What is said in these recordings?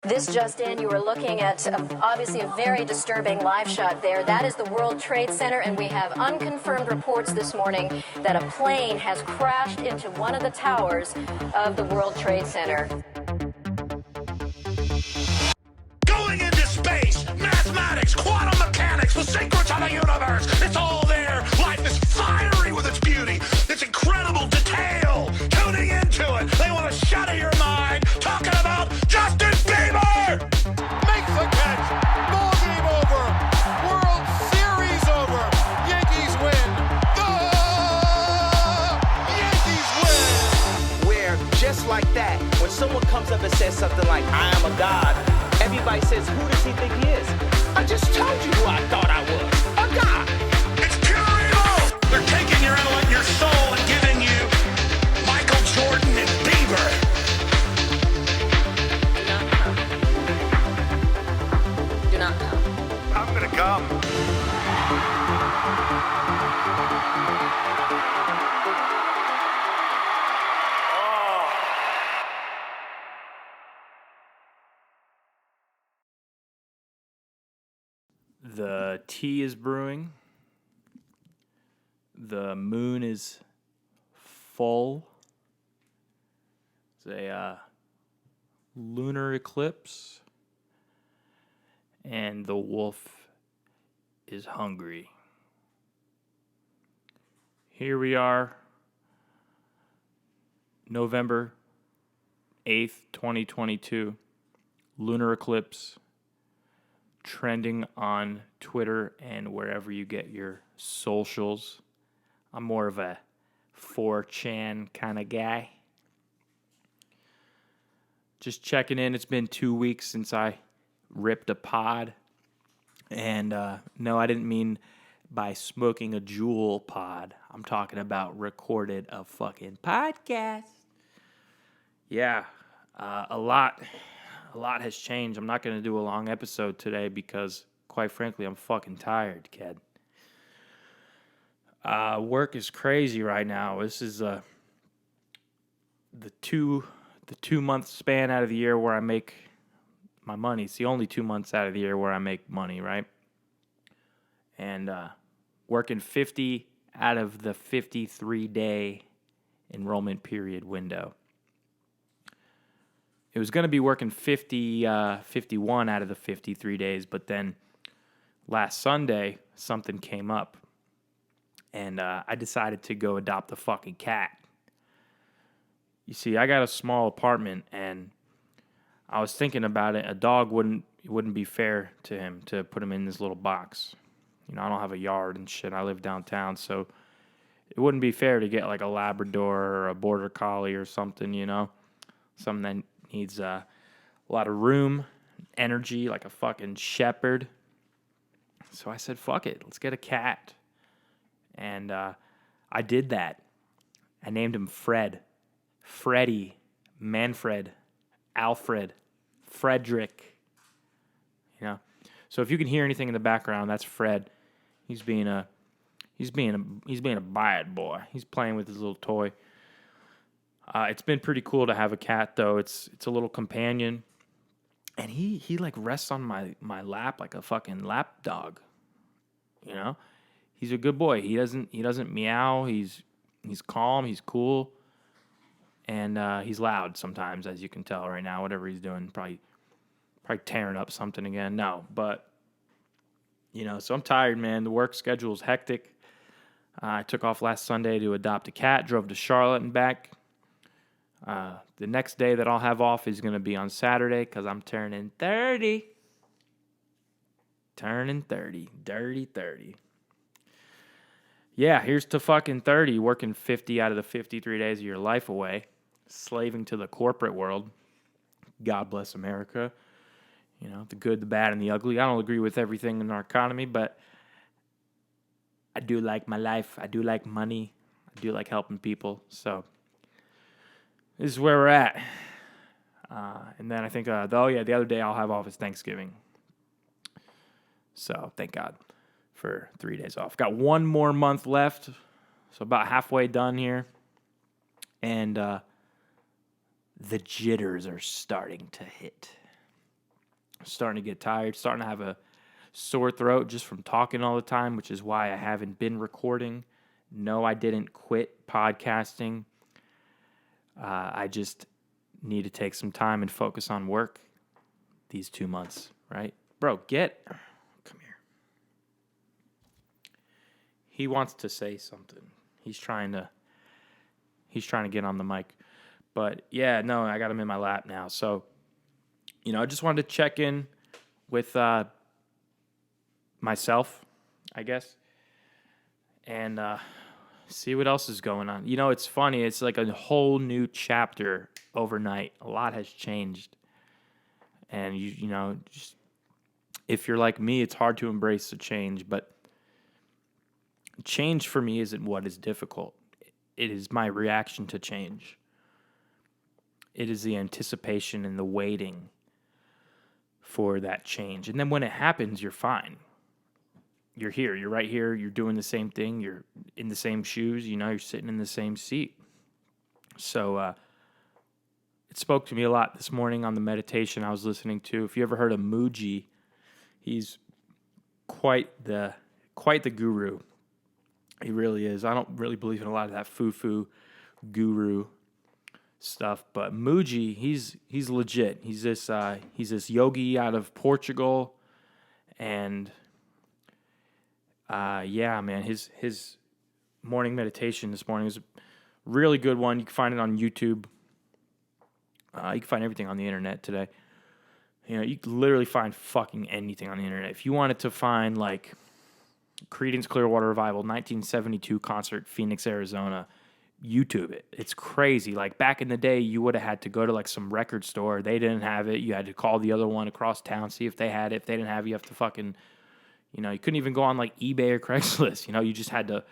This just in, you were looking at obviously a very disturbing live shot there. That is the World Trade Center, and we have unconfirmed reports this morning that a plane has crashed into one of the towers of the World Trade Center. Going into space, mathematics, quantum mechanics, the secrets of the universe. It's all there. Life is fiery with its beauty, its incredible detail. Tuning into it, they want to shatter your mind. Talking about Justin Bieber. Makes the catch. Ball game over. World Series over. Yankees win. The Yankees win. Where just like that, when someone comes up and says something like, I am a god, everybody says, who does he think he is? I just told you who I thought I was. A god. It's pure evil. They're taking your intellect, your soul, and giving you Michael Jordan and Bieber. Do not come. I'm gonna come. The tea is brewing. The moon is full. It's a lunar eclipse. And the wolf is hungry. Here we are, November 8th, 2022. Lunar eclipse. Trending on Twitter and wherever you get your socials. I'm more of a 4chan kind of guy. Just checking in. It's been 2 weeks since I ripped a pod. And no, I didn't mean by smoking a Juul pod. I'm talking about recorded a fucking podcast. Yeah, a lot has changed. I'm not going to do a long episode today because, quite frankly, I'm fucking tired, kid. Work is crazy right now. This is the 2 month span out of the year where I make my money. It's the only 2 months out of the year where I make money, right? And working 50 out of the 53-day enrollment period window. It was going to be working 51 out of the 53 days, but then last Sunday, something came up, and I decided to go adopt a fucking cat. You see, I got a small apartment, and I was thinking about it. A dog wouldn't be fair to him to put him in this little box. You know, I don't have a yard and shit. I live downtown, so it wouldn't be fair to get like a Labrador or a Border Collie or something, you know, something that needs a lot of room, energy, like a fucking shepherd. So I said, fuck it, let's get a cat. And I did that. I named him Fred. Freddie, Manfred, Alfred, Frederick. You know. So if you can hear anything in the background, that's Fred. He's being a bad boy. He's playing with his little toy. It's been pretty cool to have a cat, though. It's a little companion, and he like rests on my lap like a fucking lap dog. You know, he's a good boy. He doesn't meow. He's calm. He's cool, and he's loud sometimes, as you can tell right now. Whatever he's doing, probably tearing up something again. No, but you know, so I'm tired, man. The work schedule is hectic. I took off last Sunday to adopt a cat. Drove to Charlotte and back. The next day that I'll have off is going to be on Saturday because I'm turning 30. Turning 30. Dirty 30. Yeah, here's to fucking 30. Working 50 out of the 53 days of your life away. Slaving to the corporate world. God bless America. You know, the good, the bad, and the ugly. I don't agree with everything in our economy, but I do like my life. I do like money. I do like helping people. So this is where we're at. And then I think, the other day I'll have off is Thanksgiving. So thank God for 3 days off. Got one more month left, so about halfway done here. And the jitters are starting to hit. starting to get tired, starting to have a sore throat just from talking all the time, which is why I haven't been recording. No, I didn't quit podcasting. I just need to take some time and focus on work these 2 months, right? Bro, come here. He wants to say something. He's trying to get on the mic. But yeah, no, I got him in my lap now. So, I just wanted to check in with myself, I guess, and see what else is going on. It's funny. It's like a whole new chapter overnight. A lot has changed. And, just if you're like me, it's hard to embrace the change. But change for me isn't what is difficult. It is my reaction to change. It is the anticipation and the waiting for that change. And then when it happens, you're fine. You're here. You're right here. You're doing the same thing. You're in the same shoes. You're sitting in the same seat. So it spoke to me a lot this morning on the meditation I was listening to. If you ever heard of Muji, he's quite the guru. He really is. I don't really believe in a lot of that foo-foo guru stuff, but Muji, he's legit. He's this yogi out of Portugal, and yeah, man, his morning meditation this morning is a really good one. You can find it on YouTube. You can find everything on the internet today. You can literally find fucking anything on the internet. If you wanted to find like Creedence Clearwater Revival 1972 concert, Phoenix, Arizona, YouTube it. It's crazy. Like back in the day, you would have had to go to like some record store. They didn't have it. You had to call the other one across town, see if they had it. If they didn't have it, you have to fucking, you couldn't even go on like eBay or Craigslist. You just had to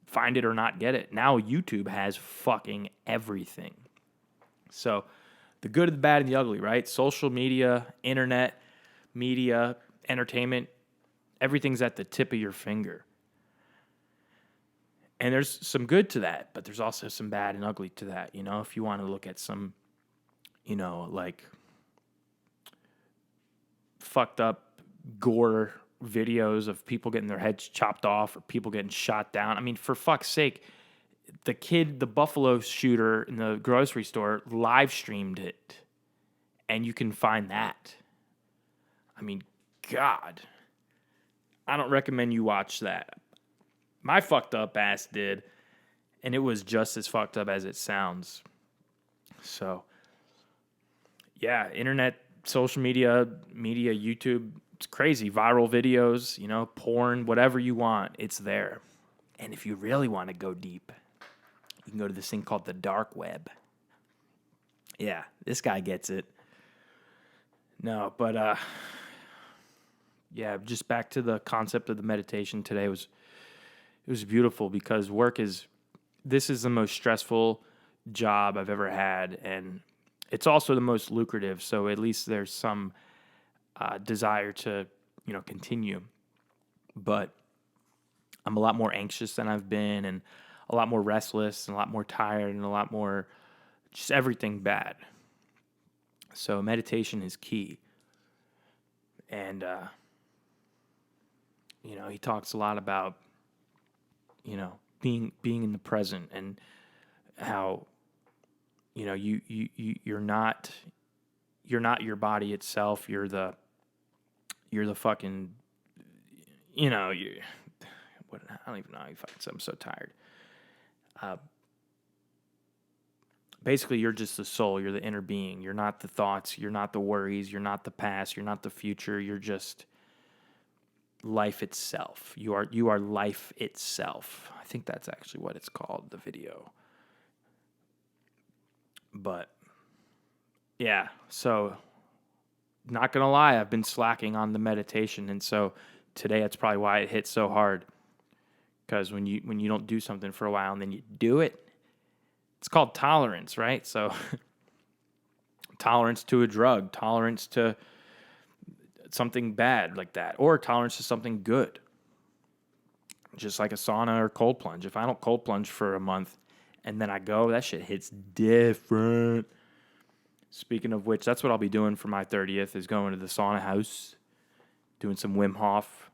find it or not get it. Now YouTube has fucking everything. So the good, the bad, and the ugly, right? Social media, internet, media, entertainment, everything's at the tip of your finger. And there's some good to that, but there's also some bad and ugly to that. If you want to look at some, like fucked up gore videos of people getting their heads chopped off or people getting shot down. I mean, for fuck's sake, the Buffalo shooter in the grocery store live streamed it. And you can find that. I mean, God, I don't recommend you watch that. My fucked up ass did, and it was just as fucked up as it sounds. So, yeah, internet, social media, YouTube, it's crazy. Viral videos, porn, whatever you want, it's there. And if you really want to go deep, you can go to this thing called the dark web. Yeah, this guy gets it. No, but, yeah, just back to the concept of the meditation today. It was beautiful because this is the most stressful job I've ever had, and it's also the most lucrative, so at least there's some desire to, continue. But I'm a lot more anxious than I've been, and a lot more restless, and a lot more tired, and a lot more just everything bad. So meditation is key. And, he talks a lot about, being in the present and how, you're not your body itself. You're the fucking, I don't even know how you fucking say. I'm so tired. Basically, you're just the soul. You're the inner being. You're not the thoughts. You're not the worries. You're not the past. You're not the future. You're just life itself. You are life itself. I think that's actually what it's called, the video. But yeah, so not gonna lie, I've been slacking on the meditation, and so today that's probably why it hit so hard. Because when you don't do something for a while and then you do it, it's called tolerance, right? So tolerance to a drug, tolerance to something bad like that, or tolerance to something good. Just like a sauna or cold plunge. If I don't cold plunge for a month and then I go, that shit hits different. Speaking of which, that's what I'll be doing for my 30th is going to the sauna house, doing some Wim Hof,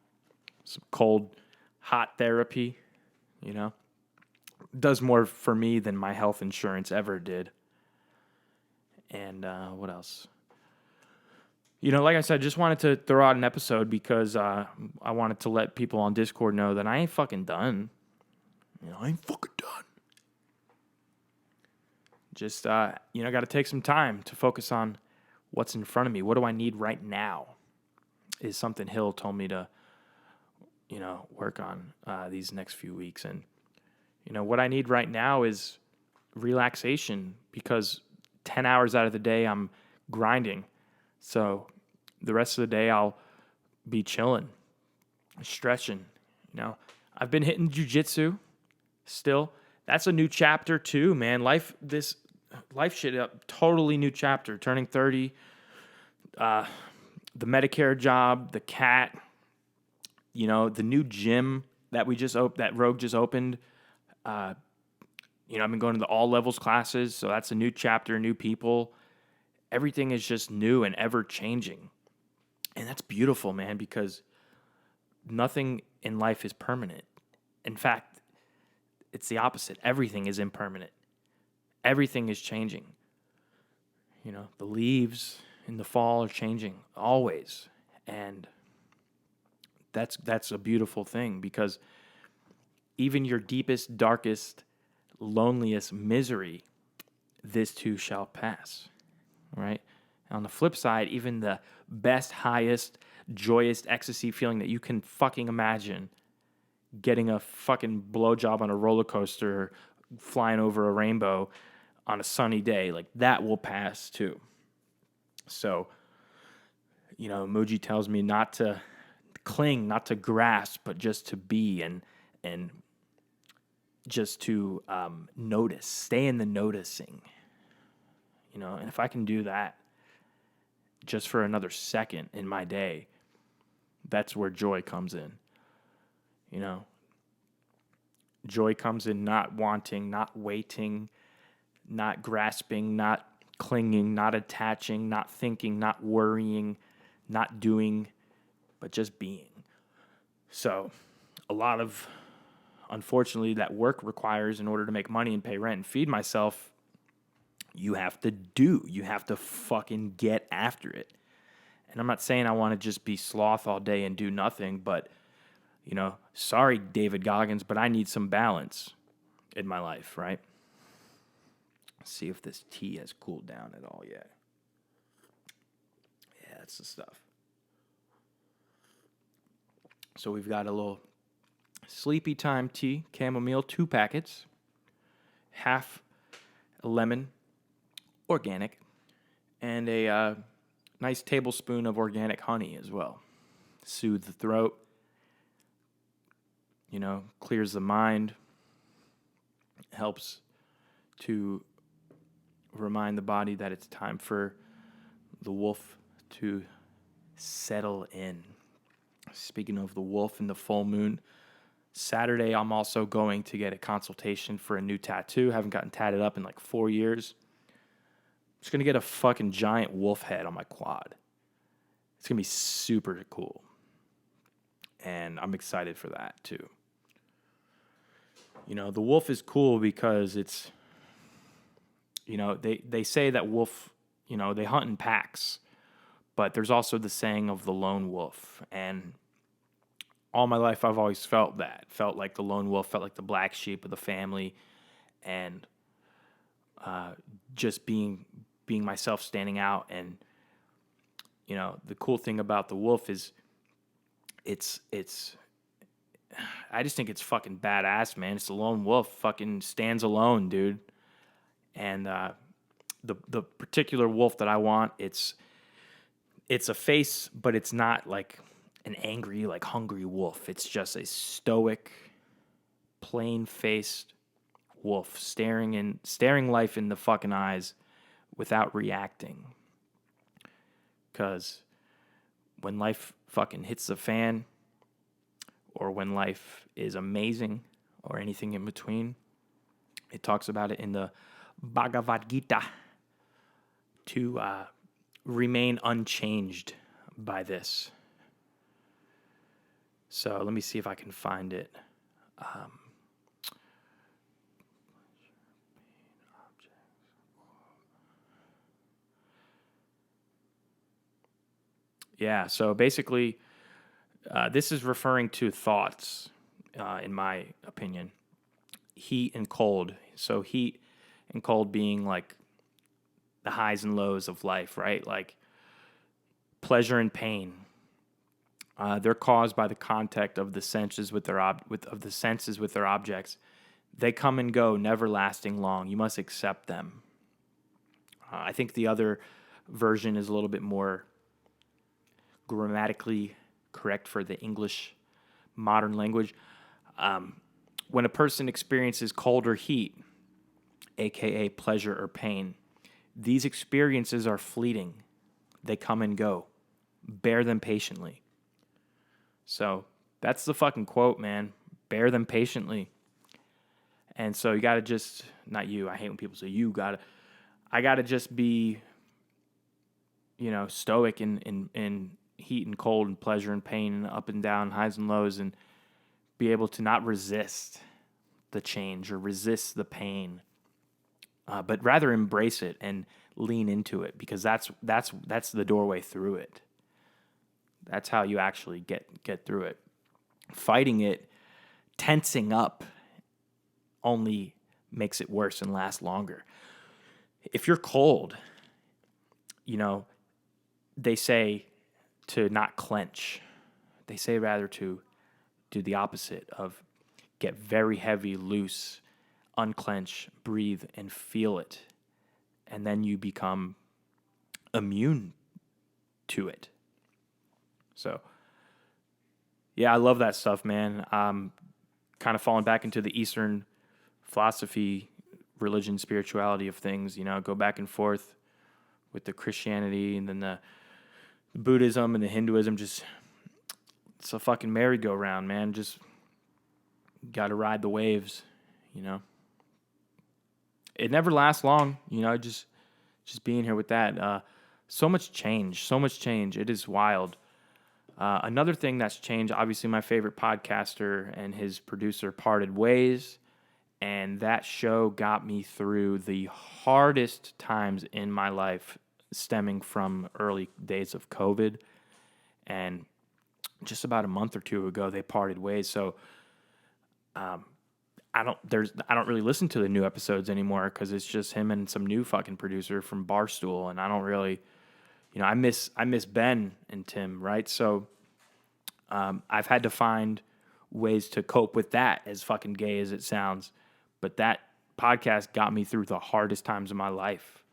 some cold, hot therapy, you know. Does more for me than my health insurance ever did. And what else? You know, like I said, just wanted to throw out an episode because I wanted to let people on Discord know that I ain't fucking done. You know, I ain't fucking done. Just, got to take some time to focus on what's in front of me. What do I need right now is something Hill told me to, work on these next few weeks. And, what I need right now is relaxation because 10 hours out of the day I'm grinding. So the rest of the day I'll be chilling, stretching. I've been hitting jiu-jitsu still. That's a new chapter too, man. Life shit, a totally new chapter. Turning 30, the Medicare job, the cat, the new gym that that Rogue just opened. I've been going to the all levels classes, so that's a new chapter, new people. Everything is just new and ever changing. And that's beautiful, man, because nothing in life is permanent. In fact, it's the opposite. Everything is impermanent. Everything is changing. The leaves in the fall are changing always. And that's a beautiful thing because even your deepest, darkest, loneliest misery, this too shall pass, right? On the flip side, even the best, highest, joyous ecstasy feeling that you can fucking imagine, getting a fucking blowjob on a roller coaster, flying over a rainbow on a sunny day, like that will pass too. So, Muji tells me not to cling, not to grasp, but just to be and just to notice, stay in the noticing, and if I can do that just for another second in my day, that's where joy comes in. Joy comes in not wanting, not waiting, not grasping, not clinging, not attaching, not thinking, not worrying, not doing, but just being. So a lot of, unfortunately, that work requires in order to make money and pay rent and feed myself, you have to fucking get after it. And I'm not saying I want to just be sloth all day and do nothing, but, sorry, David Goggins, but I need some balance in my life, right? Let's see if this tea has cooled down at all yet. Yeah, that's the stuff. So we've got a little Sleepy Time tea, chamomile, 2 packets, half a lemon, organic, and a nice tablespoon of organic honey as well. Soothe the throat, clears the mind, helps to remind the body that it's time for the wolf to settle in. Speaking of the wolf and the full moon, Saturday I'm also going to get a consultation for a new tattoo. Haven't gotten tatted up in like 4 years. I'm just going to get a fucking giant wolf head on my quad. It's going to be super cool. And I'm excited for that too. The wolf is cool because it's, they say that wolf, they hunt in packs. But there's also the saying of the lone wolf. And all my life I've always felt that. Felt like the lone wolf, felt like the black sheep of the family. And just being myself, standing out. And, the cool thing about the wolf is it's I just think it's fucking badass, man. It's the lone wolf, fucking stands alone, dude. And the particular wolf that I want, it's a face, but it's not like an angry, like hungry wolf. It's just a stoic, plain-faced wolf staring life in the fucking eyes without reacting. 'Cause when life fucking hits the fan, or when life is amazing, or anything in between, it talks about it in the Bhagavad Gita. to remain unchanged by this. So let me see if I can find it. Yeah, so basically, this is referring to thoughts, in my opinion. Heat and cold. So heat and cold being like the highs and lows of life, right? Like pleasure and pain. They're caused by the contact of the senses with their objects. They come and go, never lasting long. You must accept them. I think the other version is a little bit more grammatically correct for the English modern language. When a person experiences cold or heat, aka pleasure or pain, these experiences are fleeting. They come and go. Bear them patiently. So that's the fucking quote, man. Bear them patiently. And so you got to just, not you, I hate when people say I got to just be, stoic in heat and cold and pleasure and pain and up and down, highs and lows, and be able to not resist the change or resist the pain, but rather embrace it and lean into it, because that's the doorway through it. That's how you actually get through it. Fighting it, tensing up, only makes it worse and lasts longer. If you're cold, they say to not clench. They say rather to do the opposite of get very heavy, loose, unclench, breathe, and feel it. And then you become immune to it. So, yeah, I love that stuff, man. Kind of falling back into the Eastern philosophy, religion, spirituality of things, go back and forth with the Christianity and then the Buddhism and the Hinduism. Just, it's a fucking merry-go-round, man. Just got to ride the waves, It never lasts long, just being here with that. So much change. It is wild. Another thing that's changed, obviously my favorite podcaster and his producer parted ways, and that show got me through the hardest times in my life, stemming from early days of COVID. And just about a month or two ago, they parted ways. So I don't really listen to the new episodes anymore, because it's just him and some new fucking producer from Barstool, and I don't really, I miss Ben and Tim, right? So I've had to find ways to cope with that, as fucking gay as it sounds. But that podcast got me through the hardest times of my life.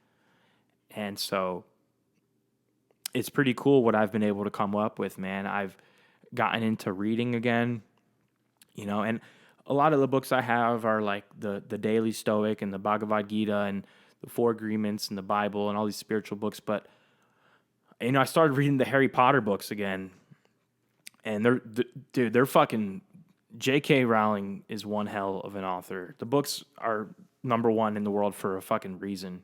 And so it's pretty cool what I've been able to come up with, man. I've gotten into reading again, and a lot of the books I have are like the Daily Stoic and the Bhagavad Gita and the Four Agreements and the Bible and all these spiritual books. But, I started reading the Harry Potter books again, and they're fucking, J.K. Rowling is one hell of an author. The books are number one in the world for a fucking reason.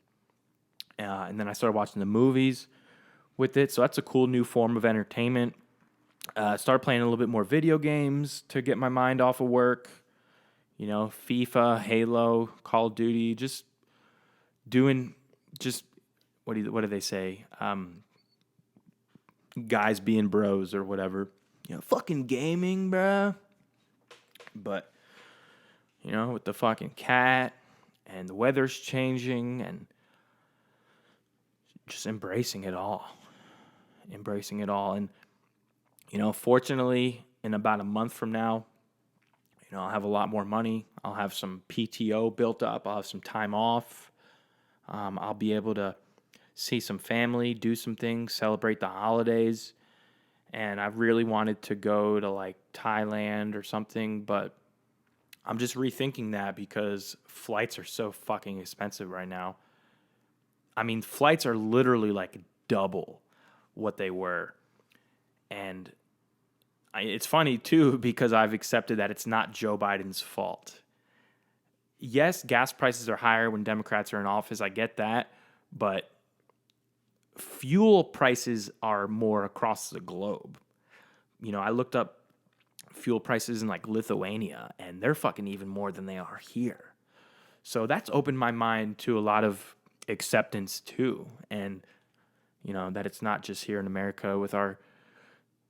And then I started watching the movies with it. So that's a cool new form of entertainment. Started playing a little bit more video games to get my mind off of work. FIFA, Halo, Call of Duty, just doing, what do they say? Guys being bros or whatever. Fucking gaming, bruh. But, with the fucking cat and the weather's changing and just embracing it all. And, fortunately, in about a month from now, I'll have a lot more money. I'll have some PTO built up. I'll have some time off. I'll be able to see some family, do some things, celebrate the holidays. And I really wanted to go to like Thailand or something, but I'm just rethinking that because flights are so fucking expensive right now. I mean, flights are literally like double what they were. And it's funny too, because I've accepted that it's not Joe Biden's fault. Yes, gas prices are higher when Democrats are in office. I get that. But fuel prices are more across the globe. You know, I looked up fuel prices in like Lithuania, and they're fucking even more than they are here. So that's opened my mind to a lot of acceptance too. And, you know, that it's not just here in America with our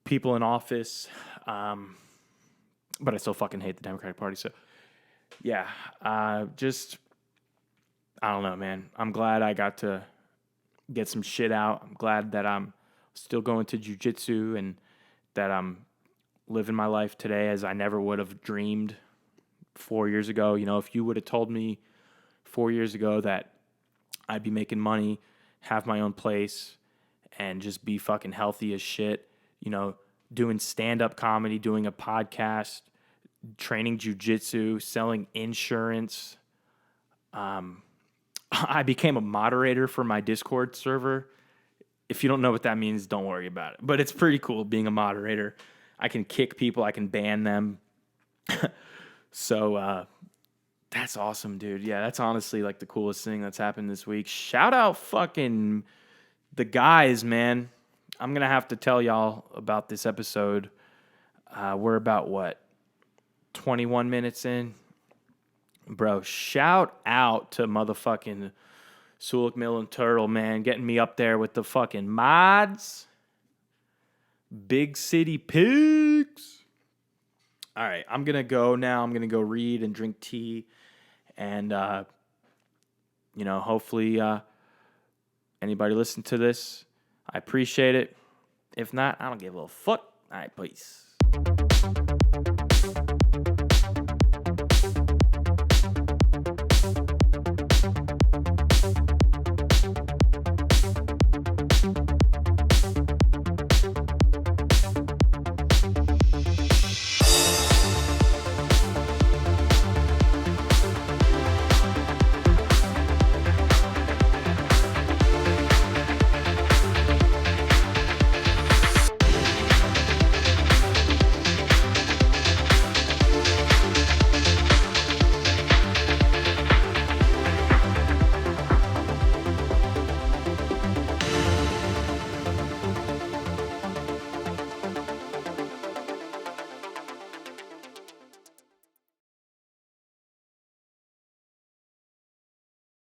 people in office. But I still fucking hate the Democratic Party. So, yeah, I don't know, man. I'm glad I got to get some shit out. I'm glad that I'm still going to jiu-jitsu and that I'm living my life today as I never would have dreamed 4 years ago. You know, if you would have told me 4 years ago that I'd be making money, have my own place, and just be fucking healthy as shit, you know, doing stand-up comedy, doing a podcast, training jiu-jitsu, selling insurance. I became a moderator for my Discord server. If you don't know what that means, don't worry about it. But it's pretty cool being a moderator. I can kick people. I can ban them. So that's awesome, dude. Yeah, that's honestly like the coolest thing that's happened this week. Shout out fucking the guys, man. I'm going to have to tell y'all about this episode. We're about, 21 minutes in? Bro, shout out to motherfucking Sulik Mill and Turtle, man. Getting me up there with the fucking mods. Big City Pigs. All right, I'm going to go now. I'm going to go read and drink tea. And, hopefully anybody listen to this. I appreciate it. If not, I don't give a fuck. All right, peace.